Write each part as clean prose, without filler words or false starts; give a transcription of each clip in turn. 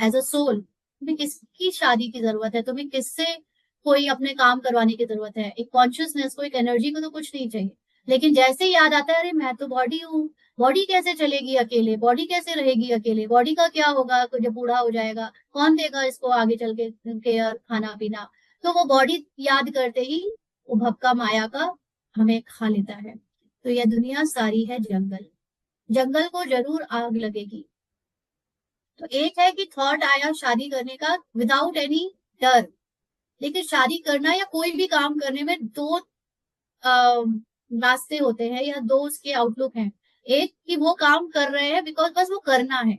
As a soul तुम्हें किसकी शादी की जरूरत है, तुम्हें किससे कोई अपने काम करवाने की जरूरत है? एक कॉन्शियसनेस को, एक एनर्जी को तो कुछ नहीं चाहिए। लेकिन जैसे ही याद आता है, अरे मैं तो बॉडी हूँ, बॉडी कैसे चलेगी अकेले, बॉडी कैसे रहेगी अकेले, बॉडी का क्या होगा जब बूढ़ा हो जाएगा, कौन देगा इसको आगे चल के केयर, खाना पीना। तो वो बॉडी याद करते ही वो भपका माया का हमें खा लेता है। तो यह दुनिया सारी है जंगल, जंगल को जरूर आग लगेगी। तो एक है कि थॉट आया शादी करने का विदाउट एनी डर। लेकिन शादी करना या कोई भी काम करने में दो रास्ते होते हैं या दो उसके आउटलुक हैं। एक कि वो काम कर रहे हैं बिकॉज बस वो करना है,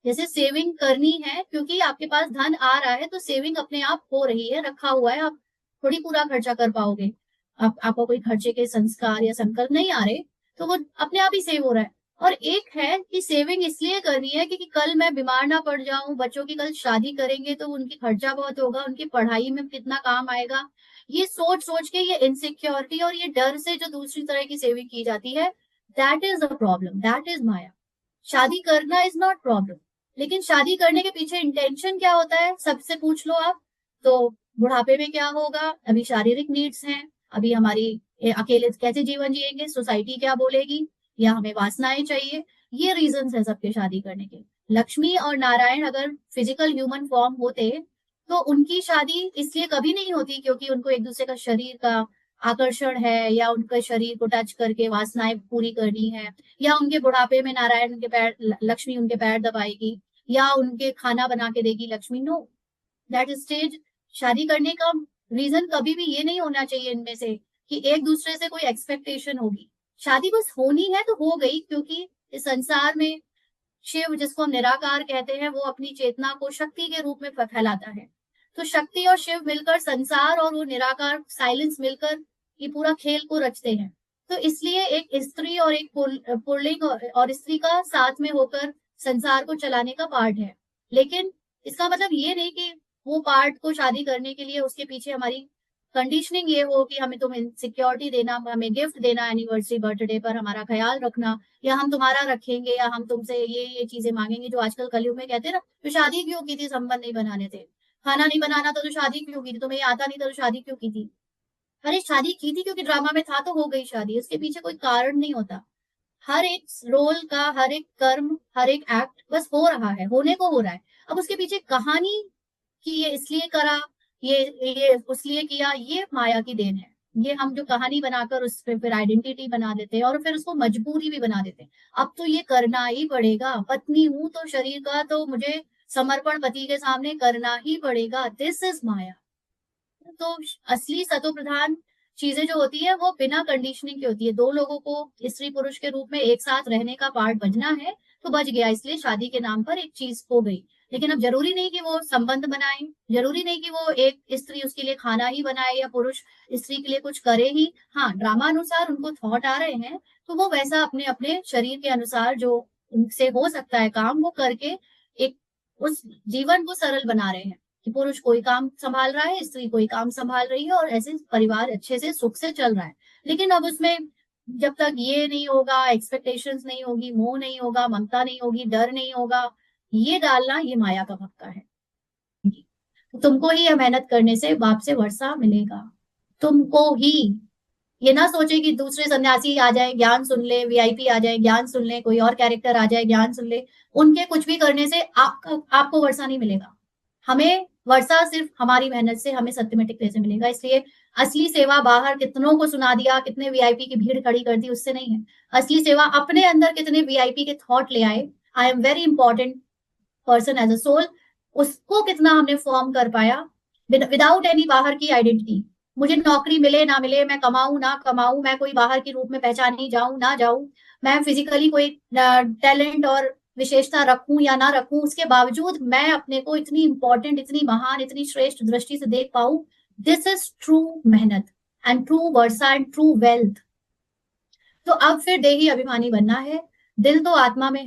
जैसे सेविंग करनी है क्योंकि आपके पास धन आ रहा है, तो सेविंग अपने आप हो रही है, रखा हुआ है, आप थोड़ी पूरा खर्चा कर पाओगे। आपको कोई खर्चे के संस्कार या संकल्प नहीं आ रहे, तो वो अपने आप ही सेव हो रहा है। और एक है कि सेविंग इसलिए करनी है क्योंकि कल मैं बीमार ना पड़ जाऊं, बच्चों की कल शादी करेंगे तो उनकी खर्चा बहुत होगा, उनकी पढ़ाई में कितना काम आएगा। ये सोच सोच के, ये इनसिक्योरिटी और ये डर से जो दूसरी तरह की सेविंग की जाती है, that is a problem, that is maya. शादी करना इज नॉट प्रॉब्लम, लेकिन शादी करने के पीछे इंटेंशन क्या होता है सबसे पूछ लो आप। तो बुढ़ापे में क्या होगा, अभी शारीरिक नीड्स हैं, अभी हमारी अकेले कैसे जीवन जिएंगे, सोसाइटी क्या बोलेगी, या हमें वासनाएं चाहिए। ये रीजंस है सबके शादी करने के। लक्ष्मी और नारायण अगर फिजिकल ह्यूमन फॉर्म होते तो उनकी शादी इसलिए कभी नहीं होती क्योंकि उनको एक दूसरे का शरीर का आकर्षण है, या उनके शरीर को टच करके वासनाएं पूरी करनी है, या उनके बुढ़ापे में नारायण उनके पैर, लक्ष्मी उनके पैर दबाएगी, या उनके खाना बना के देगी लक्ष्मी। नो, दैट स्टेज शादी करने का रीजन कभी भी ये नहीं होना चाहिए इनमें से कि एक दूसरे से कोई एक्सपेक्टेशन होगी। शादी बस होनी है तो हो गई, क्योंकि इस संसार में शिव, जिसको हम निराकार कहते हैं, वो अपनी चेतना को शक्ति के रूप में फैलाता है। तो शक्ति और शिव मिलकर संसार और वो निराकार साइलेंस मिलकर ये पूरा खेल को रचते हैं। तो इसलिए एक स्त्री और एक पुल्लिंग और स्त्री का साथ में होकर संसार को चलाने का पार्ट है। लेकिन इसका मतलब ये नहीं कि वो पार्ट को शादी करने के लिए उसके पीछे हमारी कंडीशनिंग ये हो कि हमें तुम्हें सिक्योरिटी देना, हमें गिफ्ट देना, एनिवर्सरी बर्थडे पर हमारा ख्याल रखना, या हम तुम्हारा रखेंगे, या हम तुमसे ये चीजें मांगेंगे जो आजकल कलयुग में कहते हैं ना, तो शादी क्यों की थी, संबंध नहीं बनाने थे, खाना नहीं बनाना था तो शादी क्यों की थी, तुम्हें ये आता नहीं था तो शादी क्यों की थी। अरे शादी की थी क्योंकि ड्रामा में था तो हो गई शादी, उसके पीछे कोई कारण नहीं होता। हर एक रोल का हर एक कर्म, हर एक एक्ट बस हो रहा है, होने को हो रहा है। अब उसके पीछे कहानी कि ये इसलिए करा, ये उसलिए किया, ये माया की देन है। ये हम जो कहानी बनाकर उस पे फिर आइडेंटिटी बना देते हैं और फिर उसको मजबूरी भी बना देते हैं। अब तो ये करना ही पड़ेगा, पत्नी हूं तो शरीर का तो मुझे समर्पण पति के सामने करना ही पड़ेगा, दिस इज माया। तो असली सतो प्रधान चीजें जो होती है वो बिना कंडीशनिंग की होती है। दो लोगों को स्त्री पुरुष के रूप में एक साथ रहने का पार्ट बजना है तो बच गया, इसलिए शादी के नाम पर एक चीज हो गई। लेकिन अब जरूरी नहीं कि वो संबंध बनाए, जरूरी नहीं कि वो एक स्त्री उसके लिए खाना ही बनाए या पुरुष स्त्री के लिए कुछ करे ही। हाँ, ड्रामा अनुसार उनको थॉट आ रहे हैं तो वो वैसा अपने अपने शरीर के अनुसार जो उनसे हो सकता है काम वो करके एक उस जीवन को सरल बना रहे हैं कि पुरुष कोई काम संभाल रहा है, स्त्री कोई काम संभाल रही है, और ऐसे परिवार अच्छे से सुख से चल रहा है। लेकिन अब उसमें जब तक ये नहीं होगा, एक्सपेक्टेशंस नहीं होगी, मोह नहीं होगा, ममता नहीं होगी, डर नहीं होगा, ये डालना ये माया का भक्का है। तो तुमको ही यह मेहनत करने से बाप से वर्षा मिलेगा, तुमको ही। ये ना सोचे कि दूसरे सन्यासी आ जाए ज्ञान सुन ले, वीआईपी आ जाए ज्ञान सुन ले, कोई और कैरेक्टर आ जाए ज्ञान सुन ले, उनके कुछ भी करने से आपको वर्षा नहीं मिलेगा। हमें वर्षा सिर्फ हमारी मेहनत से, हमें सत्य में टिकने से मिलेगा। इसलिए असली सेवा बाहर कितनों को सुना दिया, कितने वीआईपी की भीड़ खड़ी कर दी, उससे नहीं है। असली सेवा अपने अंदर कितने वीआईपी के थॉट ले आए, I am very important person as a soul, उसको कितना हमने फॉर्म कर पाया विदाउट एनी बाहर की आइडेंटिटी। मुझे नौकरी मिले ना मिले, मैं कमाऊं ना कमाऊं, मैं कोई बाहर के रूप में पहचानी जाऊं ना जाऊं, मैं फिजिकली कोई टैलेंट और विशेषता रखूं या ना रखूं, उसके बावजूद मैं अपने को इतनी इंपॉर्टेंट, इतनी महान, इतनी श्रेष्ठ दृष्टि से देख पाऊं, दिस इज ट्रू मेहनत and true versa and true wealth. तो अब फिर देही अभिमानी बनना है, दिल तो आत्मा में